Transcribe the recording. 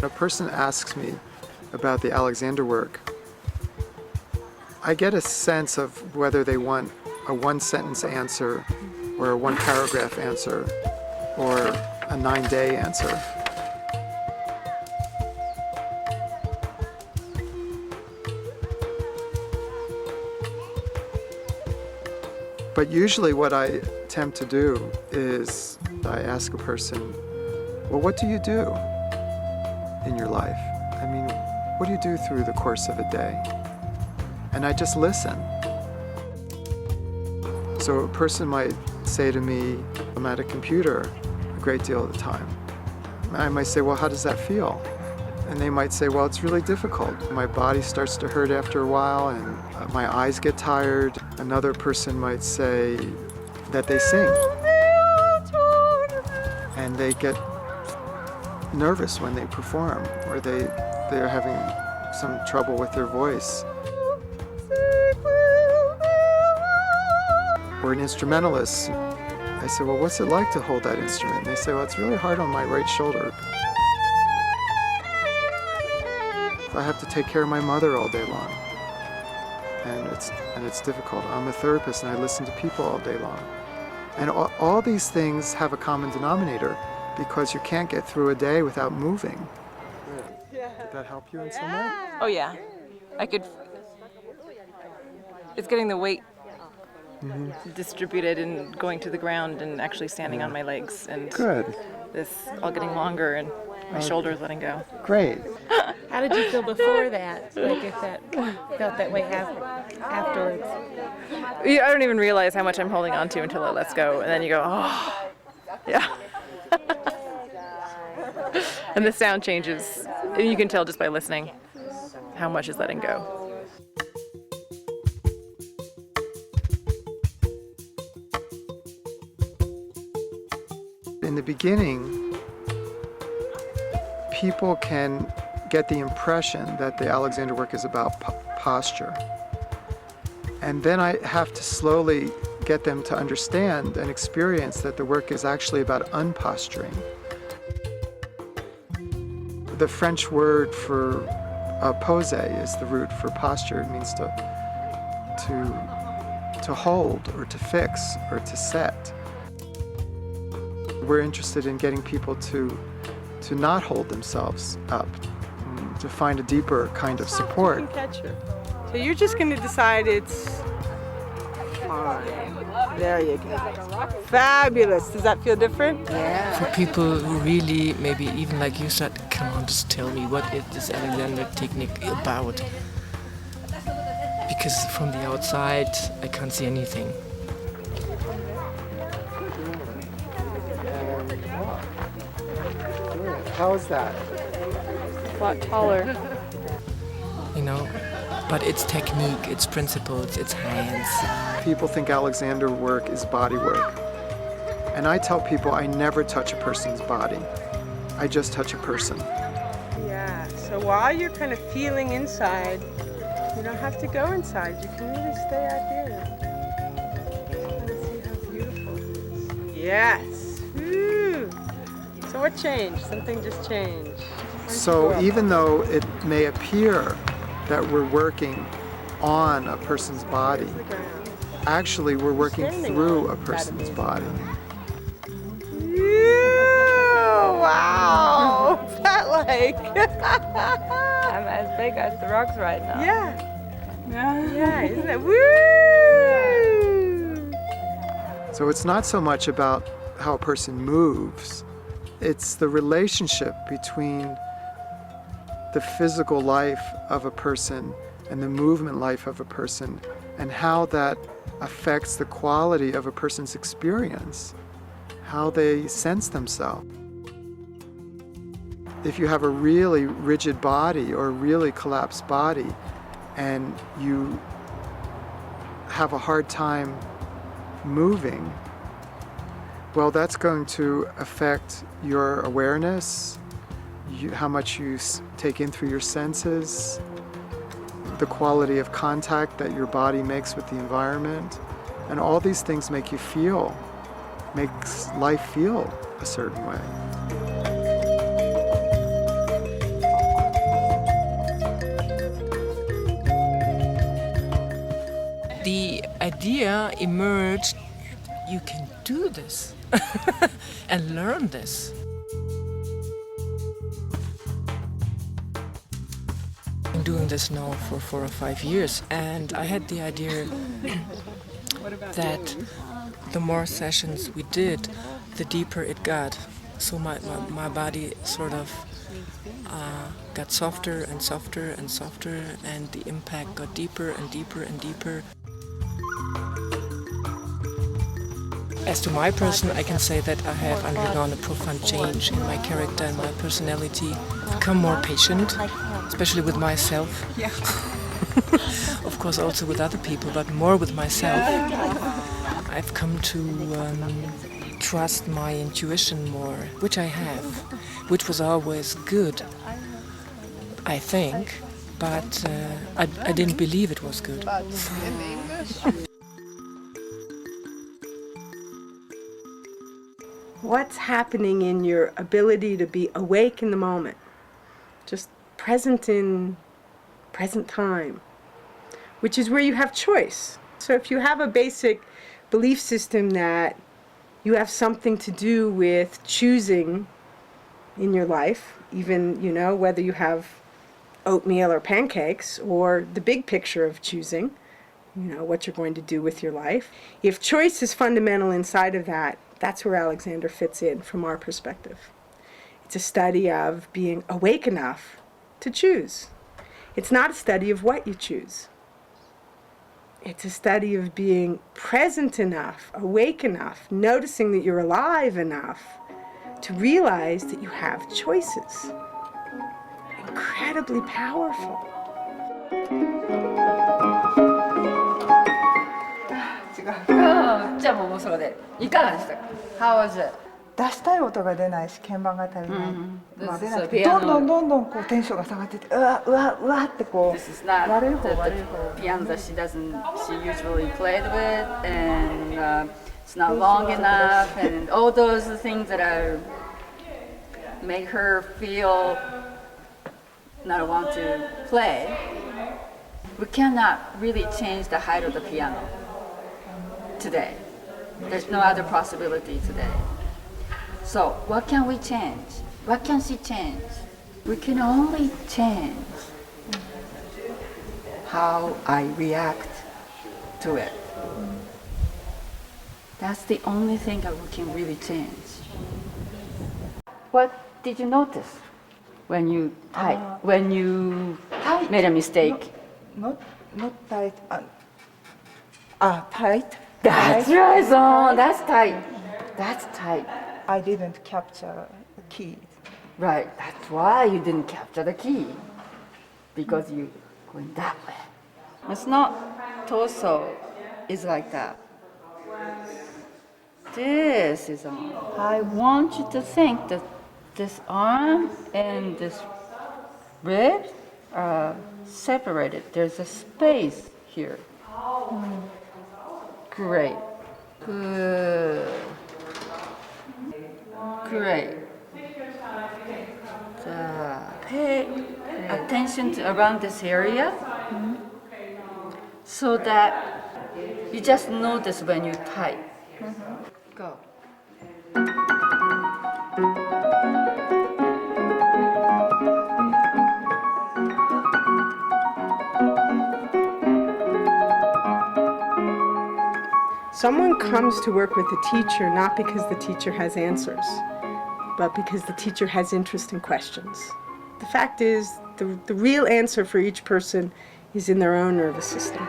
A person asks me about the Alexander work, I get a sense of whether they want a one-sentence answer or a one-paragraph answer or a 9-day answer. But usually what I attempt to do is I ask a person, well, what do you do in your life? I mean, what do you do through the course of a day? And I just listen. So a person might say to me, I'm at a computer a great deal of the time. I might say, well, how does that feel? And they might say, well, it's really difficult. My body starts to hurt after a while and my eyes get tired. Another person might say that they sing and they get nervous when they perform, or they're having some trouble with their voice. Or an instrumentalist, I say, well, what's it like to hold that instrument? And they say, well, it's really hard on my right shoulder. I have to take care of my mother all day long. And it's difficult. I'm a therapist and I listen to people all day long. And all these things have a common denominator because you can't get through a day without moving. Did that help you in some way? Oh yeah, it's getting the weight distributed and going to the ground and actually standing on my legs, and Good. this all getting longer and my shoulders letting go. Great. How did you feel before that? Like if that felt that way afterwards? I don't even realize how much I'm holding on to until it lets go, and then you go, oh, yeah. And the sound changes, and you can tell just by listening how much is letting go. In the beginning, people can get the impression that the Alexander work is about posture. And then I have to slowly get them to understand and experience that the work is actually about unposturing. The French word for pose is the root for posture. It means to hold or to fix or to set. We're interested in getting people to not hold themselves up, to find a deeper kind of support. So you're just going to decide it's fine. There you go. Fabulous. Does that feel different? Yeah. For people who really, maybe even like you said, come on, just tell me what is this Alexander technique about? Because from the outside, I can't see anything. How is that? A lot taller. You know, but it's technique, it's principles, it's hands. People think Alexander work is body work. And I tell people I never touch a person's body. I just touch a person. Yeah. So while you're kind of feeling inside, you don't have to go inside. You can really stay out here. Just kind of see how beautiful it is. Yes. Woo. So what changed? Something just changed. So even though it may appear that we're working on a person's body, actually we're working through a person's body. Wow! What's that like? I'm as big as the rocks right now. Yeah. Yeah, isn't it? Woo! So it's not so much about how a person moves, it's the relationship between the physical life of a person and the movement life of a person, and how that affects the quality of a person's experience, how they sense themselves. If you have a really rigid body or a really collapsed body and you have a hard time moving, well, that's going to affect your awareness, how much you take in through your senses, the quality of contact that your body makes with the environment, and all these things makes life feel a certain way. the idea emerged, you can do this and learn this. I'm doing this now for 4 or 5 years, and I had the idea that the more sessions we did, the deeper it got. So my body sort of got softer and softer and softer, and the impact got deeper and deeper and deeper. As to my person, I can say that I have undergone a profound change in my character and my personality. I've become more patient, especially with myself. Of course also with other people, but more with myself. I've come to trust my intuition more, which I have, which was always good, I think, but I didn't believe it was good. What's happening in your ability to be awake in the moment, just present in present time, which is where you have choice. So if you have a basic belief system that you have something to do with choosing in your life, even, you know, whether you have oatmeal or pancakes, or the big picture of choosing, you know, what you're going to do with your life. If choice is fundamental inside of that, that's where Alexander fits in from our perspective. It's a study of being awake enough to choose. It's not a study of what you choose. It's a study of being present enough, awake enough, noticing that you're alive enough to realize that you have choices. Incredibly powerful. じゃあもうそれでいかがでしたか How was it? 出したい音が出ないし鍵盤が足りない、まあ、出なくて This is a どんどんどんどんこうテンションが下がっていってうわうわうわってこ This is う not 悪い方 the 悪い方 piano that she usually played with, and it's not long enough, and all those things that are make her feel not want to play. We cannot really change the height of the piano today. There's no other possibility today. So what can we change? What can she change? We can only change how I react to it. That's the only thing that we can really change. What did you notice when you when you made a mistake? not tight tight That's right, so that's tight. That's tight. I didn't capture the key. Right, that's why you didn't capture the key. Because you going that way. It's not torso is like that. This is on. I want you to think that this arm and this rib are separated. There's a space here. Great. Good. Great. Pay attention to around this area so that you just notice when you type. Go. Someone comes to work with a teacher not because the teacher has answers, but because the teacher has interest in questions. The fact is, the real answer for each person is in their own nervous system.